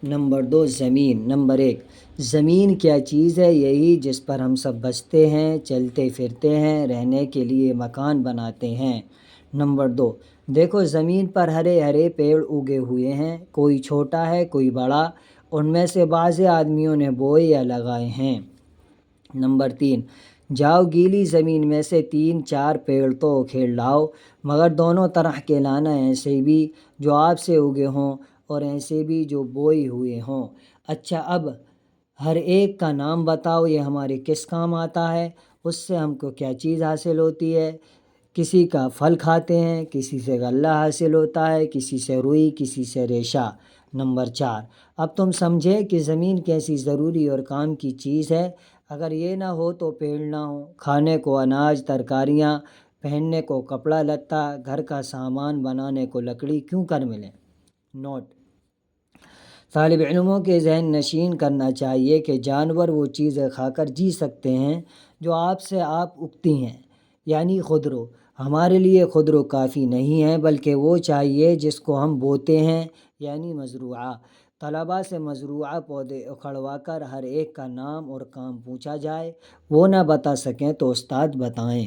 Number 2 زمین۔ Number 1 زمین کیا چیز ہے؟ یہی جس پر ہم سب بستے ہیں، چلتے پھرتے ہیں، رہنے کے لیے مکان بناتے ہیں۔ نمبر 2 دیکھو زمین پر ہرے ہرے پیڑ اگے ہوئے ہیں، کوئی چھوٹا ہے کوئی بڑا، ان میں سے بعض آدمیوں نے بوئے یا لگائے ہیں۔ نمبر 3 جاؤ گیلی زمین میں سے 3-4 پیڑ تو اکھیڑ لاؤ، مگر دونوں طرح کے لانا، ایسے بھی جو آپ سے اگے ہوں اور ایسے بھی جو بوئے ہوئے ہوں۔ اچھا اب ہر ایک کا نام بتاؤ، یہ ہمارے کس کام آتا ہے، اس سے ہم کو کیا چیز حاصل ہوتی ہے؟ کسی کا پھل کھاتے ہیں، کسی سے غلہ حاصل ہوتا ہے، کسی سے روئی، کسی سے ریشہ۔ نمبر 4 اب تم سمجھے کہ زمین کیسی ضروری اور کام کی چیز ہے۔ اگر یہ نہ ہو تو پیڑ نہ ہو، کھانے کو اناج ترکاریاں، پہننے کو کپڑا لتا، گھر کا سامان بنانے کو لکڑی کیوں کر ملے۔ نوٹ: طالب علموں کے ذہن نشین کرنا چاہیے کہ جانور وہ چیزیں کھا کر جی سکتے ہیں جو آپ سے آپ اگتی ہیں، یعنی خودرو۔ ہمارے لیے خودرو کافی نہیں ہے، بلکہ وہ چاہیے جس کو ہم بوتے ہیں، یعنی مزروعہ۔ طلباء سے مزروعہ پودے اکھڑوا کر ہر ایک کا نام اور کام پوچھا جائے، وہ نہ بتا سکیں تو استاد بتائیں۔